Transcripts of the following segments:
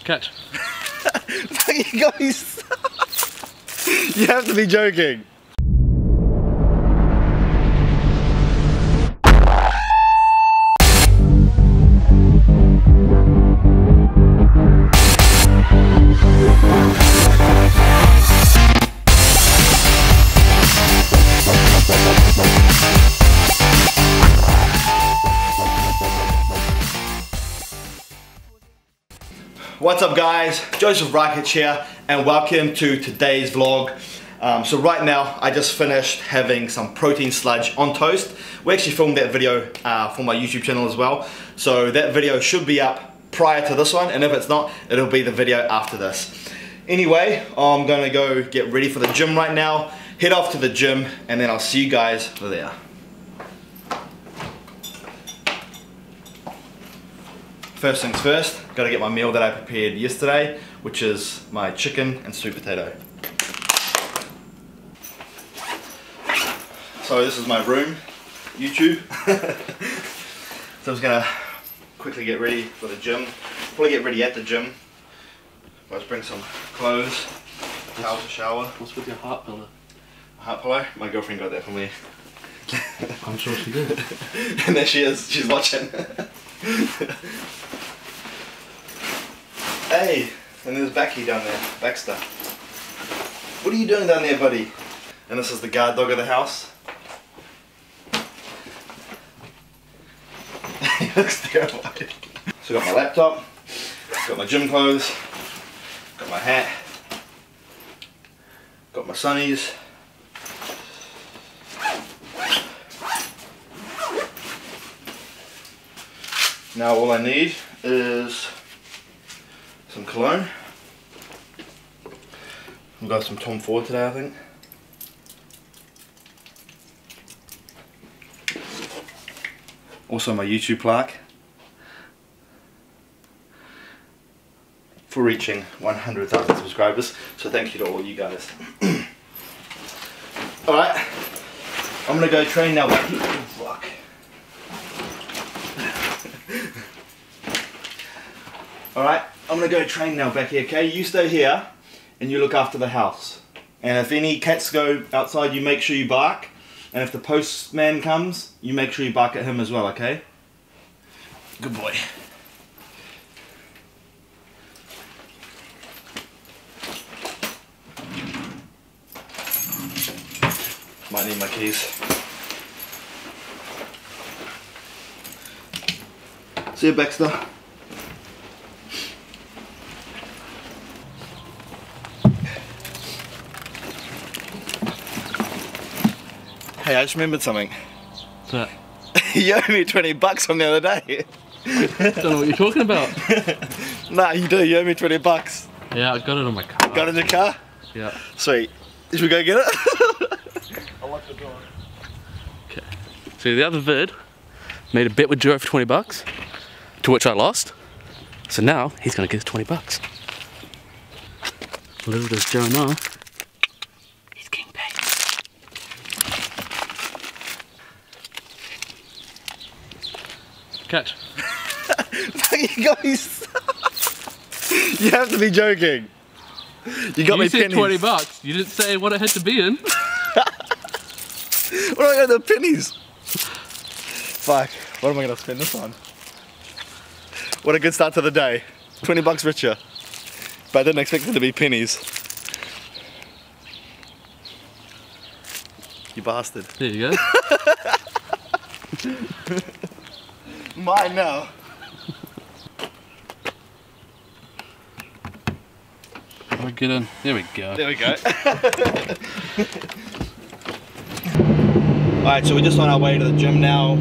Catch. You guys, you have to be joking. What's up guys, Josef Rakich here and welcome to today's vlog. So right now I just finished having some protein sludge on toast. We actually filmed that video for my YouTube channel as well. So that video should be up prior to this one, and if it's not, it'll be the video after this. Anyway, I'm gonna go get ready for the gym right now, head off to the gym, and then I'll see you guys there. First things first, gotta get my meal that I prepared yesterday, which is my chicken and sweet potato. So this is my room, YouTube. So I'm just gonna quickly get ready for the gym. Probably get ready at the gym. Let's bring some clothes, towel to shower. What's with your heart pillow? A heart pillow? My girlfriend got that for me. I'm sure she did. And there she is, she's watching. Hey, and there's Becky down there, Baxter. What are you doing down there, buddy? And this is the guard dog of the house. He looks terrified. So got my laptop, got my gym clothes, got my hat, got my sunnies. Now all I need is some cologne. I've got some Tom Ford today, I think. Also my YouTube plaque for reaching 100,000 subscribers. So thank you to all you guys. Alright, I'm gonna go train now. Oh, fuck. Alright, I'm gonna go train now, Becky, okay? You stay here and you look after the house. And if any cats go outside, you make sure you bark. And if the postman comes, you make sure you bark at him as well, okay? Good boy. Might need my keys. See you, Baxter. Hey, I just remembered something. What's that? You owe me 20 bucks from the other day. Don't know what you're talking about. Nah, you do. You owe me 20 bucks. Yeah, I got it on my car. Got it in your car? Yeah. Sweet. Should we go get it? I'll lock the door. Okay. So the other vid made a bet with Joe for 20 bucks, to which I lost. So now he's gonna get his 20 bucks. Little does Joe know, he's king paid. Catch. You guys, you have to be joking. You got me You said pennies. 20 bucks. You didn't say what it had to be in. What do I got the pennies? Fuck, what am I gonna spend this on? What a good start to the day. 20 bucks richer. But I didn't expect it to be pennies. You bastard. There you go. Mine now. We'll get in. There we go. There we go. Alright, so we're just on our way to the gym now.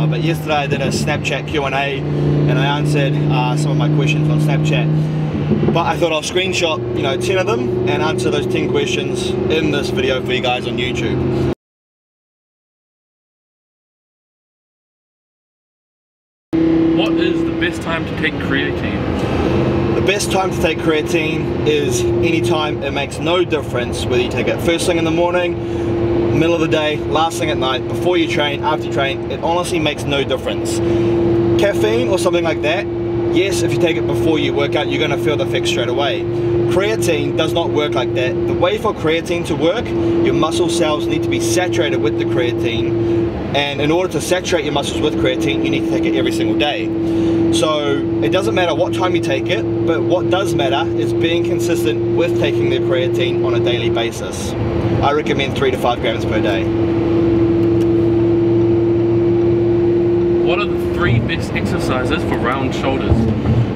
But yesterday I did a Snapchat Q&A and I answered some of my questions on Snapchat. But I thought I'll screenshot, 10 of them and answer those 10 questions in this video for you guys on YouTube. What is the best time to take creatine? The best time to take creatine is any time. It makes no difference whether you take it first thing in the morning, middle of the day, last thing at night, before you train, after you train. It honestly makes no difference. Caffeine or something like that yes, if you take it before you work out, you're going to feel the effects straight away. Creatine does not work like that. The way for creatine to work, your muscle cells need to be saturated with the creatine, and in order to saturate your muscles with creatine, you need to take it every single day. So it doesn't matter what time you take it, but what does matter is being consistent with taking the creatine on a daily basis. I recommend 3 to 5 grams per day. What are the 3 best exercises for round shoulders?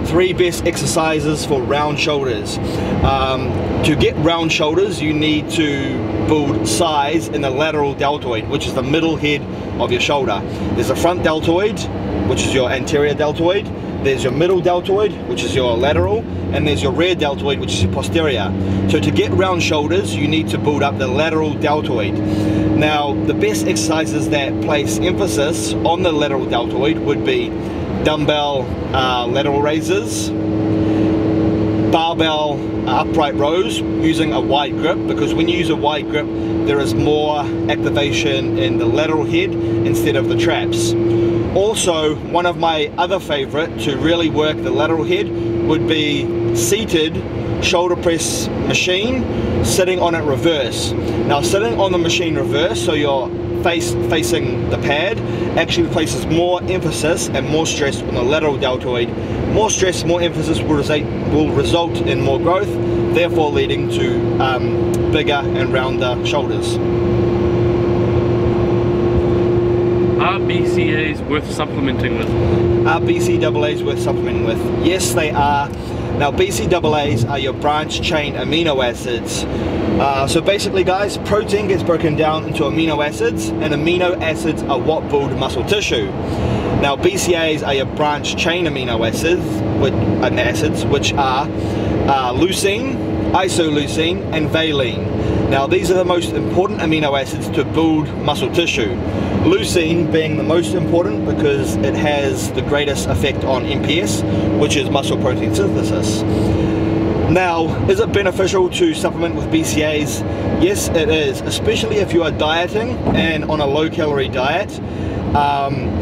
3 best exercises for round shoulders. To get round shoulders, you need to build size in the lateral deltoid, which is the middle head of your shoulder. There's a front deltoid, which is your anterior deltoid. There's your middle deltoid, which is your lateral, and there's your rear deltoid, which is your posterior. So to get round shoulders, you need to build up the lateral deltoid. Now, the best exercises that place emphasis on the lateral deltoid would be dumbbell lateral raises, barbell upright rows using a wide grip, because when you use a wide grip, there is more activation in the lateral head instead of the traps. Also, one of my other favorite to really work the lateral head would be seated shoulder press machine, sitting on it reverse. Now, sitting on the machine reverse, so you're facing the pad, actually places more emphasis and more stress on the lateral deltoid. More stress, more emphasis will result in more growth, therefore leading to bigger and rounder shoulders. Are BCAAs worth supplementing with? Are BCAAs worth supplementing with? Yes, they are. Now, BCAAs are your branch chain amino acids. So basically, guys, protein gets broken down into amino acids, and amino acids are what build muscle tissue. Now, BCAAs are your branch chain amino acids, which are leucine, isoleucine, and valine. Now, these are the most important amino acids to build muscle tissue. Leucine being the most important because it has the greatest effect on MPS, which is muscle protein synthesis. Now, is it beneficial to supplement with BCAAs? Yes, it is, especially if you are dieting and on a low-calorie diet.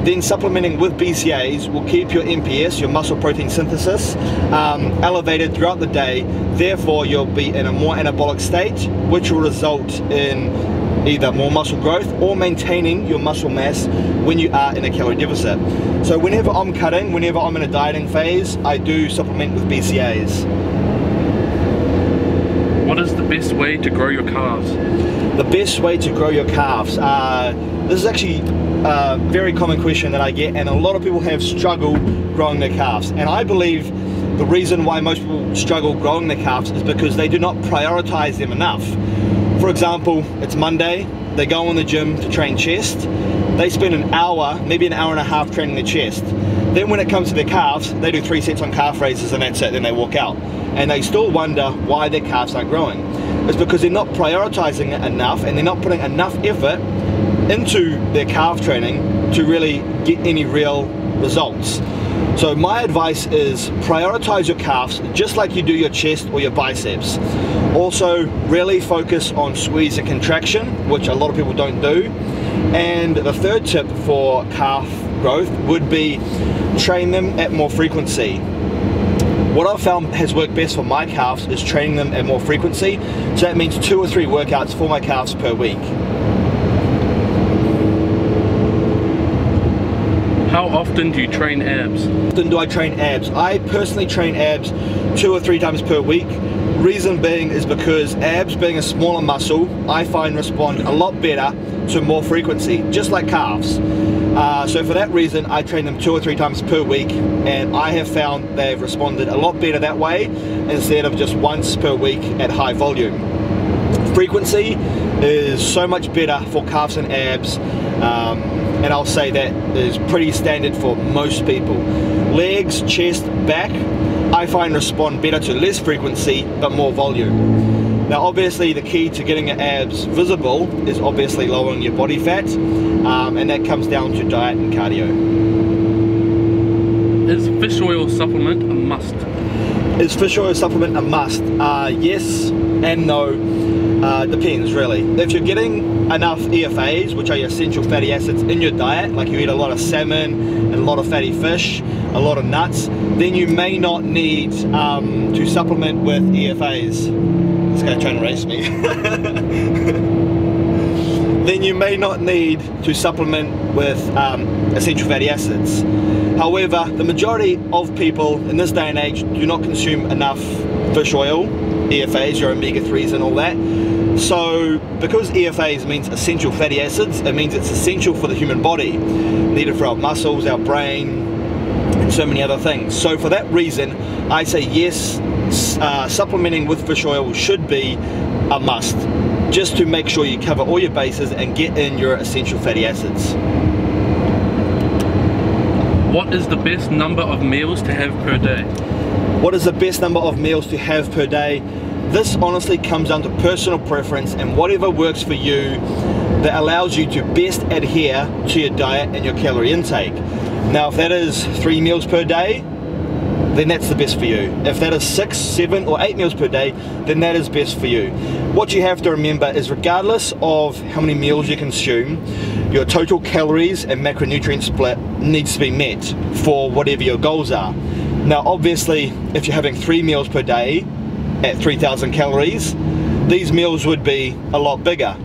Then supplementing with BCAAs will keep your MPS, your muscle protein synthesis, elevated throughout the day. Therefore, you'll be in a more anabolic state, which will result in either more muscle growth or maintaining your muscle mass when you are in a calorie deficit. So whenever I'm cutting, whenever I'm in a dieting phase, I do supplement with BCAAs. What is the best way to grow your calves? The best way to grow your calves. This is actually a very common question that I get, and a lot of people have struggled growing their calves. And I believe the reason why most people struggle growing their calves is because they do not prioritize them enough. For example, it's Monday, they go in the gym to train chest, they spend an hour, maybe an hour and a half training their chest. Then when it comes to their calves, they do 3 sets on calf raises and that's it, then they walk out. And they still wonder why their calves aren't growing. It's because they're not prioritizing it enough, and they're not putting enough effort into their calf training to really get any real results. So my advice is prioritize your calves just like you do your chest or your biceps. Also, really focus on squeeze and contraction, which a lot of people don't do. And the third tip for calf growth would be train them at more frequency. What I've found has worked best for my calves is training them at more frequency. So that means 2 or 3 workouts for my calves per week. How often do you train abs? How often do I train abs? I personally train abs 2 or 3 times per week. Reason being is because abs being a smaller muscle, I find respond a lot better to more frequency, just like calves. So for that reason, I train them 2 or 3 times per week, and I have found they've responded a lot better that way instead of just once per week at high volume. Frequency is so much better for calves and abs, and I'll say that is pretty standard for most people. Legs, chest, back, I find respond better to less frequency but more volume. Now obviously the key to getting your abs visible is obviously lowering your body fat, and that comes down to diet and cardio. Is fish oil supplement a must? Is fish oil supplement a must? Yes and no. Depends really. If you're getting enough EFAs, which are your essential fatty acids in your diet, like you eat a lot of salmon and a lot of fatty fish, a lot of nuts, then you may not need to supplement with EFAs. This guy trying to race me. Then you may not need to supplement with essential fatty acids. However, the majority of people in this day and age do not consume enough fish oil, EFAs, your omega-3s and all that. So because EFAs means essential fatty acids, it means it's essential for the human body, needed for our muscles, our brain, and so many other things. So for that reason, I say yes, supplementing with fish oil should be a must, just to make sure you cover all your bases and get in your essential fatty acids. What is the best number of meals to have per day? What is the best number of meals to have per day? This honestly comes down to personal preference and whatever works for you that allows you to best adhere to your diet and your calorie intake. Now if that is 3 meals per day, then that's the best for you. If that is 6, 7 or 8 meals per day, then that is best for you. What you have to remember is regardless of how many meals you consume, your total calories and macronutrient split needs to be met for whatever your goals are. Now obviously if you're having 3 meals per day at 3,000 calories, these meals would be a lot bigger.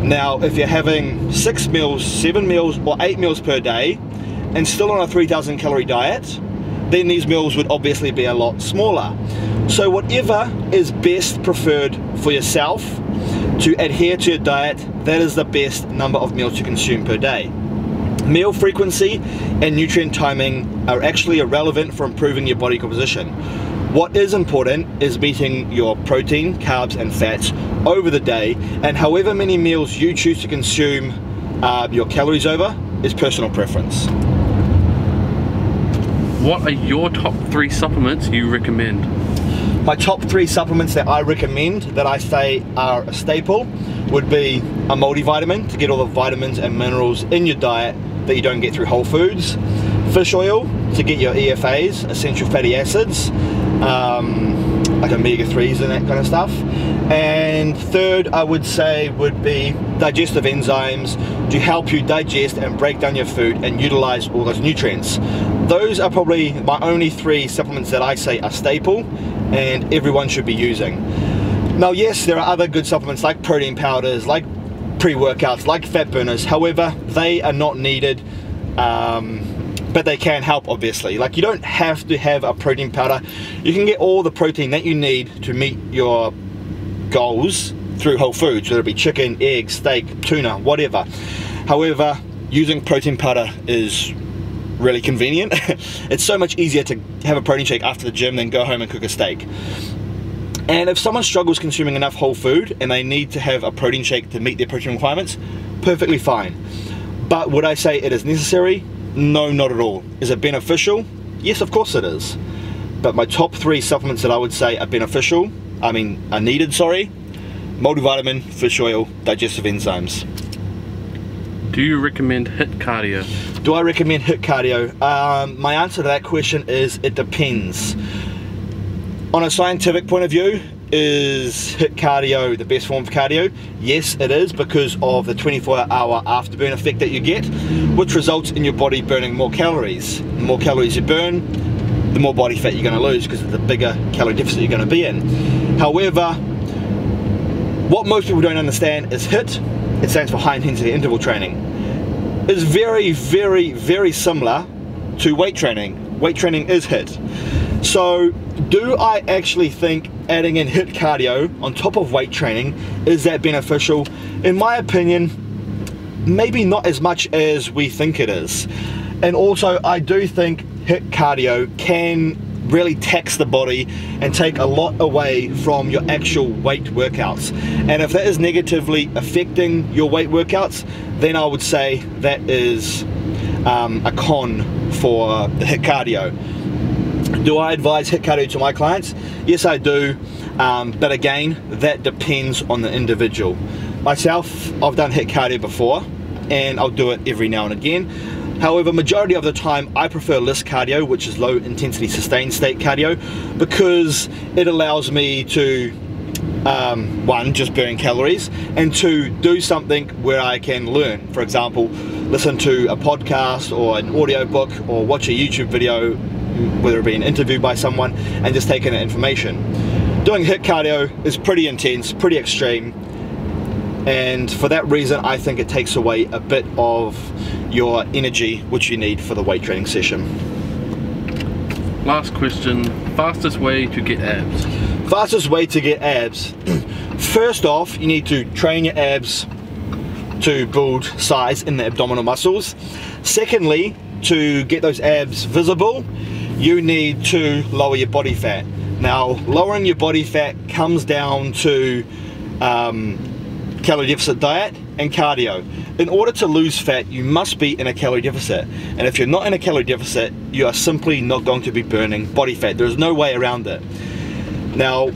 Now if you're having 6 meals, 7 meals or 8 meals per day and still on a 3,000 calorie diet, then these meals would obviously be a lot smaller. So whatever is best preferred for yourself to adhere to your diet, that is the best number of meals to consume per day. Meal frequency and nutrient timing are actually irrelevant for improving your body composition. What is important is meeting your protein, carbs and fats over the day, and however many meals you choose to consume your calories over is personal preference. What are your top 3 supplements you recommend? My top 3 supplements that I recommend, that I say are a staple, would be a multivitamin to get all the vitamins and minerals in your diet that you don't get through whole foods, fish oil to get your EFAs, essential fatty acids, like omega-3s and that kind of stuff, and third I would say would be digestive enzymes to help you digest and break down your food and utilize all those nutrients. Those are probably my only 3 supplements that I say are staple and everyone should be using. Now yes, there are other good supplements like protein powders, like pre-workouts, like fat burners. However, they are not needed, but they can help obviously. Like you don't have to have a protein powder. You can get all the protein that you need to meet your goals through whole foods, whether it be chicken, egg, steak, tuna, whatever. However, using protein powder is really convenient. It's so much easier to have a protein shake after the gym than go home and cook a steak. And if someone struggles consuming enough whole food and they need to have a protein shake to meet their protein requirements, perfectly fine. But would I say it is necessary? No, not at all. Is it beneficial? Yes, of course it is. But my top 3 supplements that I would say are beneficial, are needed, multivitamin, fish oil, digestive enzymes. Do you recommend HIIT cardio? Do I recommend HIIT cardio? My answer to that question is it depends. On a scientific point of view, is HIIT cardio the best form of cardio? Yes, it is, because of the 24-hour afterburn effect that you get, which results in your body burning more calories. The more calories you burn, the more body fat you're going to lose, because of the bigger calorie deficit you're going to be in. However, what most people don't understand is HIIT, it stands for high intensity interval training, is very, very, very similar to weight training. Weight training is HIIT. So do I actually think adding in HIIT cardio on top of weight training, is that beneficial? In my opinion, maybe not as much as we think it is. And also I do think HIIT cardio can really tax the body and take a lot away from your actual weight workouts. And if that is negatively affecting your weight workouts, then I would say that is a con for the HIIT cardio. Do I advise HIIT cardio to my clients? Yes, I do, but again, that depends on the individual. Myself, I've done HIIT cardio before, and I'll do it every now and again. However, majority of the time, I prefer LISS cardio, which is low intensity sustained state cardio, because it allows me to one, just burning calories, and two, do something where I can learn. For example, listen to a podcast or an audio book or watch a YouTube video, whether it be an interview by someone, and just take in information. Doing HIIT cardio is pretty intense, pretty extreme, and for that reason I think it takes away a bit of your energy which you need for the weight training session. Last question, fastest way to get abs? Fastest way to get abs. First off, you need to train your abs to build size in the abdominal muscles. Secondly, to get those abs visible, you need to lower your body fat. Now, lowering your body fat comes down to calorie deficit diet and cardio. In order to lose fat, you must be in a calorie deficit, and if you're not in a calorie deficit, you are simply not going to be burning body fat. There's no way around it. Now,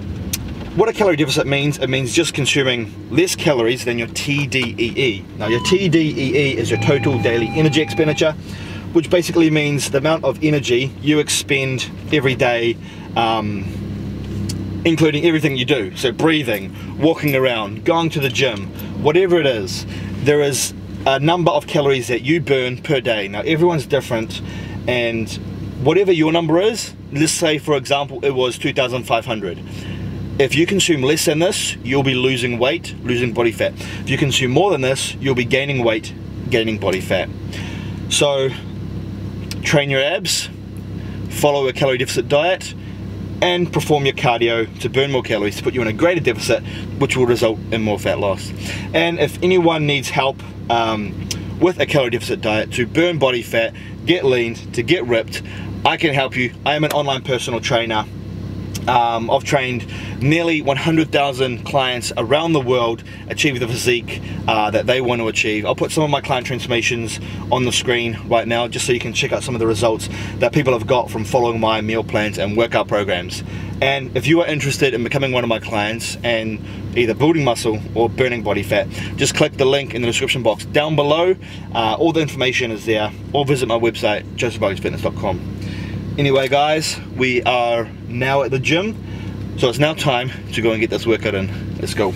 what a calorie deficit means, it means just consuming less calories than your TDEE. Now, your TDEE is your total daily energy expenditure, which basically means the amount of energy you expend every day, including everything you do. So breathing, walking around, going to the gym, whatever it is, there is a number of calories that you burn per day. Now, everyone's different, and whatever your number is, let's say for example it was 2,500. If you consume less than this, you'll be losing weight, losing body fat. If you consume more than this, you'll be gaining weight, gaining body fat. So train your abs, follow a calorie deficit diet, and perform your cardio to burn more calories to put you in a greater deficit, which will result in more fat loss. And if anyone needs help with a calorie deficit diet to burn body fat, get lean, to get ripped, I can help you. I am an online personal trainer. I've trained nearly 100,000 clients around the world achieve the physique that they want to achieve. I'll put some of my client transformations on the screen right now just so you can check out some of the results that people have got from following my meal plans and workout programs. And if you are interested in becoming one of my clients and either building muscle or burning body fat, just click the link in the description box down below. All the information is there, or visit my website, josefrakichfitness.com. Anyway guys, we are now at the gym, so it's now time to go and get this workout in. Let's go.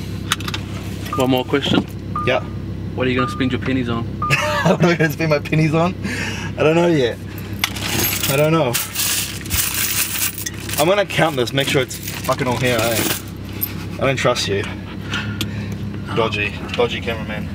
One more question. Yeah. What are you going to spend your pennies on? What am I going to spend my pennies on? I don't know yet. I don't know. I'm going to count this, make sure it's fucking all here, eh? I don't trust you. Dodgy cameraman.